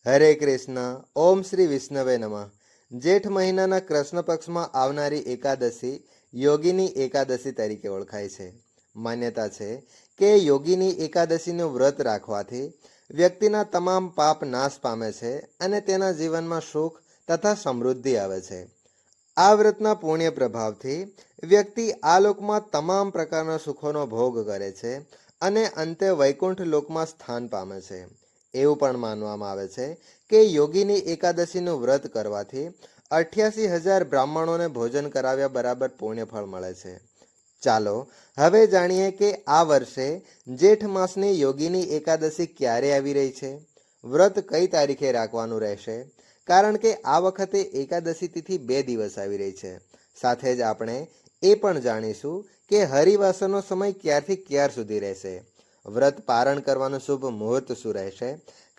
હરે કૃષ્ણ. ઓમ શ્રી વિષ્ણવે નમઃ. જેઠ મહિનાના કૃષ્ણ પક્ષમાં આવનારી એકાદશી યોગીની એકાદશી તરીકે ઓળખાય છે. માન્યતા છે કે યોગીની એકાદશીનું વ્રત રાખવાથી વ્યક્તિના તમામ પાપ નાશ પામે છે અને તેના જીવનમાં સુખ તથા સમૃદ્ધિ આવે છે. આ વ્રતના પુણ્ય પ્રભાવથી વ્યક્તિ આ લોકમાં તમામ પ્રકારના સુખોનો ભોગ કરે છે અને અંતે વૈકુંઠ લોકમાં સ્થાન પામે છે. એવું પણ માનવામાં આવે છે કે યોગીની એકાદશીનું વ્રત કરવાથી 88,000 બ્રાહ્મણોને ભોજન કરાવ્યા બરાબર પુણ્યફળ મળે છે. ચાલો હવે જાણીએ કે આ વર્ષે જેઠ માસની યોગીની એકાદશી ક્યારે આવી રહી છે, વ્રત કઈ તારીખે રાખવાનું રહેશે, કારણ કે આ વખતે એકાદશી તિથિ 2 દિવસ આવી રહી છે. સાથે જ આપણે એ પણ જાણીશું કે હરિવાસરનો સમય ક્યારથી ક્યાર સુધી રહેશે, વ્રત પારણ કરવાનું શુભ મુહૂર્ત શું રહેશે,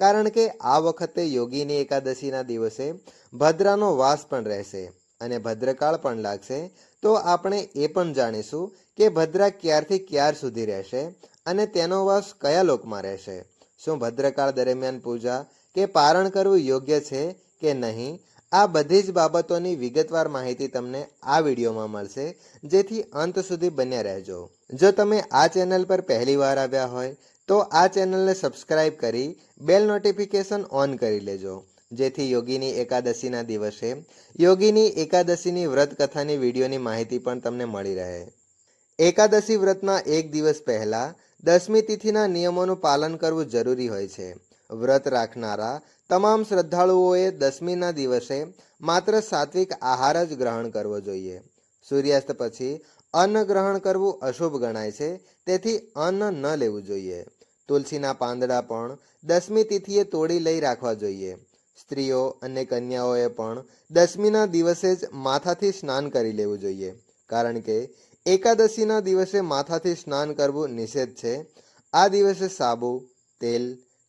કારણ કે આ વખતે યોગીની એકાદશીના દિવસે ભદ્રાનો વાસ પણ રહેશે અને ભદ્રકાળ પણ લાગશે. તો આપણે એ પણ જાણીશું કે ભદ્રા ક્યારથી ક્યાર સુધી રહેશે અને તેનો વાસ કયા લોકમાં રહેશે. શું ભદ્રકાળ દરમિયાન પૂજા કે પારણ કરવું યોગ્ય છે કે નહીં, આ બધી જ બાબતોની વિગતવાર માહિતી તમને આ વિડીયોમાં મળશે, જેથી અંત સુધી બન્યા રહેજો. જો તમે આ ચેનલ પર પહેલી વાર આવ્યા હોય તો આ ચેનલને સબસ્ક્રાઇબ કરી બેલ નોટિફિકેશન ઓન કરી લેજો, જેથી યોગીની એકાદશીના દિવસે યોગીની એકાદશીની વ્રત કથાની વિડીયોની માહિતી પણ તમને મળી રહે. એકાદશી વ્રતના એક દિવસ પહેલા 10મી તિથિના નિયમોનું પાલન કરવું જરૂરી હોય છે. વ્રત રાખનારા તમામ શ્રદ્ધાળુઓએ 10મીના દિવસે માત્ર સાત્વિક આહાર જ ગ્રહણ કરવો જોઈએ. સૂર્યાસ્ત પછી અન્ન ગ્રહણ કરવું અશુભ ગણાય છે, તેથી અન્ન ન લેવું જોઈએ. તુલસીના પાંદડા પણ 10મી તિથિએ તોડી લઈ રાખવા જોઈએ. સ્ત્રીઓ અને કન્યાઓએ પણ 10મીના દિવસે જ માથાથી સ્નાન કરી લેવું જોઈએ, કારણ કે એકાદશીના દિવસે માથાથી સ્નાન કરવું નિષેધ છે. આ દિવસે સાબુ, તેલ,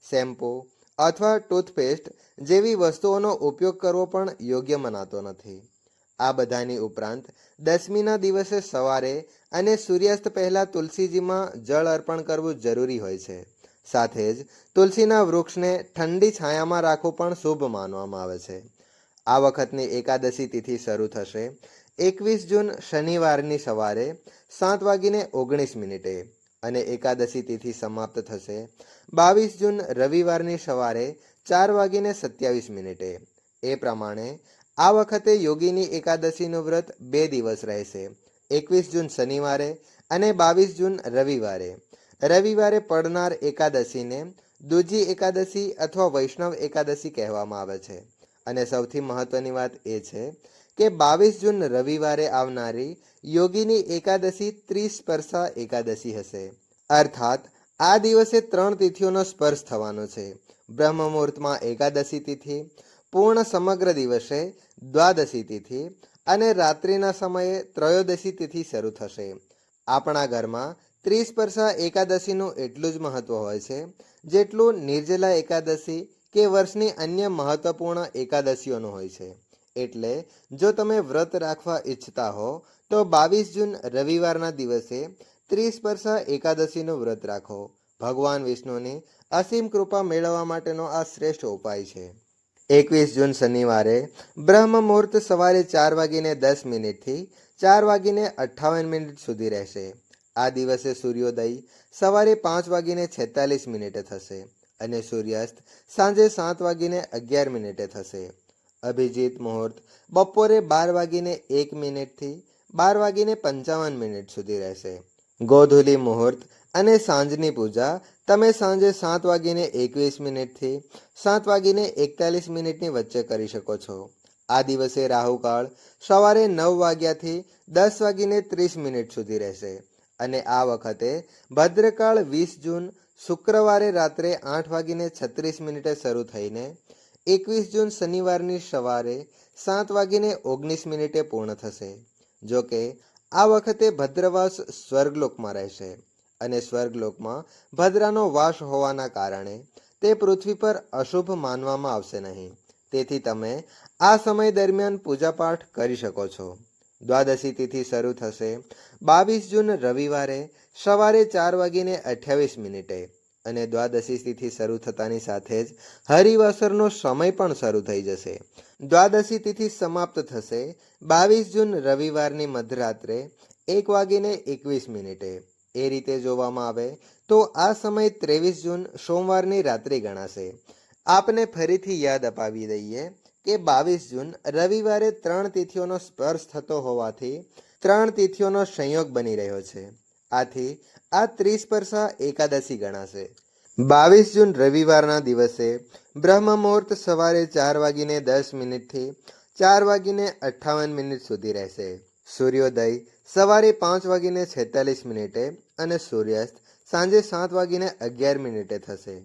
શેમ્પૂ અથવા ટૂથપેસ્ટ જેવી વસ્તુઓનો ઉપયોગ કરવો પણ યોગ્ય મનાતો નથી. આ બધાની ઉપરાંત 10મીના દિવસે સવારે અને સૂર્યાસ્ત પહેલા તુલસીજીમાં જળ અર્પણ કરવું જરૂરી હોય છે. સાથે જ તુલસીના વૃક્ષને ઠંડી છાયામાં રાખવું પણ શુભ માનવામાં આવે છે. આ વખતની એકાદશી તિથિ શરૂ થશે 21 જૂન શનિવારની સવારે 7:19 અને એકાદશી તિથિ સમાપ્ત થશે 22 જૂન રવિવારની સવારે 4:27. એ પ્રમાણે આ વખતે યોગીની એકાદશીનું વ્રત 2 દિવસ રહેશે, 21 જૂન શનિવારે અને 22 જૂન રવિવારે. રવિવારે પડનાર એકાદશીને દૂજી એકાદશી અથવા વૈષ્ણવ એકાદશી કહેવામાં આવે છે. અને સૌથી મહત્વની વાત એ છે કે 22 જૂન રવિવારે આવનારી યોગીની એકાદશી ત્રિસ્પર્શા એકાદશી હશે. અર્થાત આ દિવસે 3 તિથિઓનો સ્પર્શ થવાનો છે. બ્રહ્મ મુહૂર્તમાં એકાદશી તિથિ, પૂર્ણ સમગ્ર દિવસે દ્વાદશી તિથિ અને રાત્રિના સમયે ત્રયોદશી તિથિ શરૂ થશે. આપણા ઘરમાં ત્રિસ્પર્શા એકાદશીનું એટલું જ મહત્વ હોય છે જેટલું નિર્જલા એકાદશી કે વર્ષની અન્ય મહત્વપૂર્ણ એકાદશીઓનું હોય છે. એટલે જો તમે વ્રત રાખવા ઈચ્છતા હો તો 22 જૂન રવિવારના દિવસે ત્રિસ્પર્શા એકાદશીનું વ્રત રાખો. ભગવાન વિષ્ણુની અસીમ કૃપા મેળવવા માટેનો આ શ્રેષ્ઠ ઉપાય છે. 21 જૂન શનિવારે બ્રહ્મ મુહૂર્ત સવારે 4:10 થી 4:58 સુધી રહેશે. આ દિવસે સૂર્યોદય સવારે 5:46 થશે અને સૂર્યાસ્ત સાંજે 7:11 થશે. અભિજીત મુહૂર્ત બપોરે 12:01 થી 12:55 સુધી રહેશે. ગોધૂલી મુહૂર્ત અને સાંજની પૂજા તમે સાંજે 7:21 થી 7:41 વચ્ચે કરી શકો છો. આ દિવસે રાહુકાળ સવારે 9 વાગ્યાથી 10:30 સુધી રહેશે અને આ વખતે ભદ્રકાળ 20 જૂન શુક્રવારે રાત્રે 8:36 શરૂ થઈને 21 જૂન શનિવારની સવારે 7:19 પૂર્ણ થશે. જો કે આ વખતે ભદ્રવાસ સ્વર્ગલોકમાં રહેશે અને સ્વર્ગલોકમાં ભદ્રાનો વાસ હોવાના કારણે તે પૃથ્વી પર અશુભ માનવામાં આવશે નહીં. તેથી તમે આ સમય દરમિયાન પૂજાપાઠ કરી શકો છો. દ્વાદશી તિથિ શરૂ થશે 22 જૂન રવિવારે સવારે 4:28 અને દ્વાદશી તિથિ શરૂ થતાની સાથે જ હરિવાસરનો સમય પણ શરૂ થઈ જશે. દ્વાદશી તિથિ સમાપ્ત થશે 22 જૂન રવિવારની મધરાત્રે 1:21. એ રીતે જોવામાં આવે તો આ સમય 23 જૂન સોમવારની રાત્રિ ગણાશે. આપને ફરીથી યાદ અપાવી દઈએ કે 22 જૂન રવિવારે 3 તિથિઓનો સ્પર્શ થતો હોવાથી 3 તિથિઓનો સંયોગ બની રહ્યો છે. આથી આ ત્રિસ્પર્શા એકાદશી ગણાશે. 22 જૂન રવિવારના દિવસે બ્રહ્મ મુહૂર્ત સવારે 4:10 થી 4:58 સુધી રહેશે. સૂર્યોદય સવારે 5:46 અને સૂર્યાસ્ત સાંજે 7:11 થશે.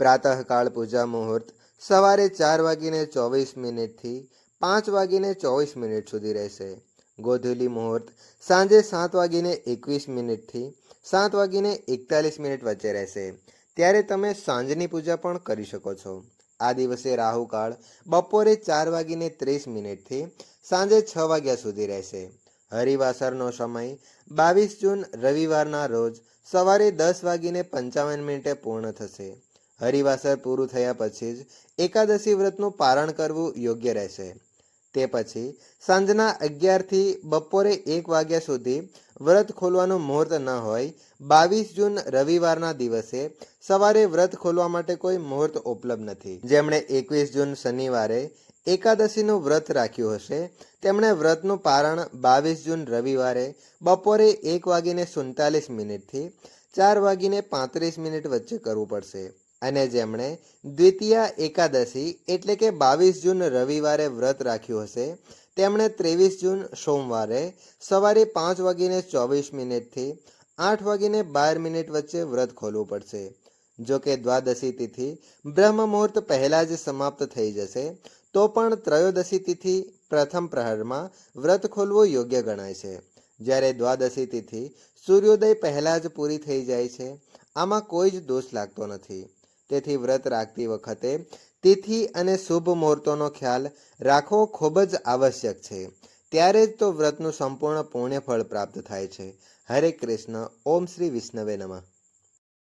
પ્રાતઃકાળ પૂજા મુહૂર્ત સવારે 4:24 થી 5:24 સુધી રહેશે. ગોધૂલી મુહૂર્ત સાંજે 7:21 થી 7:41 વચ્ચે રહેશે. ત્યારે તમે સાંજની પૂજા પણ કરી શકો છો. આ દિવસે રાહુકાળ બપોરે 4:30 થી સાંજે 6 વાગ્યા સુધી રહેશે. હરિવાસરનો સમય 22 જૂન રવિવારના રોજ સવારે 10:55 પૂર્ણ થશે. હરિવાસર પૂરું થયા પછી જ એકાદશી વ્રતનું પારણ કરવું યોગ્ય રહેશે. તે પછી સાંજના 11 થી બપોરે 1 વાગ્યા સુધી વ્રત ખોલવાનું મુહૂર્ત ન હોય. 22 જૂન રવિવારના દિવસે સવારે વ્રત ખોલવા માટે કોઈ મુહૂર્ત ઉપલબ્ધ નથી. જેમણે 21 જૂન શનિવારે એકાદશીનું વ્રત રાખ્યું હશે તેમણે વ્રતનું પારણ 22 જૂન રવિવારે બપોરે 1:47 થી 4:35 વચ્ચે કરવું પડશે. અને જેમણે દ્વિતીયા એકાદશી એટલે કે 22 જૂન રવિવારે વ્રત રાખ્યું હશે તેમણે 23 જૂન સોમવારે સવારે 5:24 થી 8:12 વચ્ચે વ્રત ખોલવું પડશે. જો કે દ્વાદશી તિથિ બ્રહ્મ મુહૂર્ત પહેલા જ સમાપ્ત થઈ જશે તો પણ ત્રયોદશી તિથિ પ્રથમ પ્રહરમાં વ્રત ખોલવું યોગ્ય ગણાય છે. જ્યારે દ્વાદશી તિથિ સૂર્યોદય પહેલા જ પૂરી થઈ જાય છે. આમાં કોઈ જ દોષ લાગતો નથી. તેથી વ્રત રાખતી વખતે તિથિ અને શુભ મુહૂર્તોનો ખ્યાલ રાખવો ખૂબ જ આવશ્યક છે. ત્યારે જ તો વ્રતનું સંપૂર્ણ પુણ્ય ફળ પ્રાપ્ત થાય છે. હરે કૃષ્ણ. ઓમ શ્રી વિષ્ણવે નમઃ.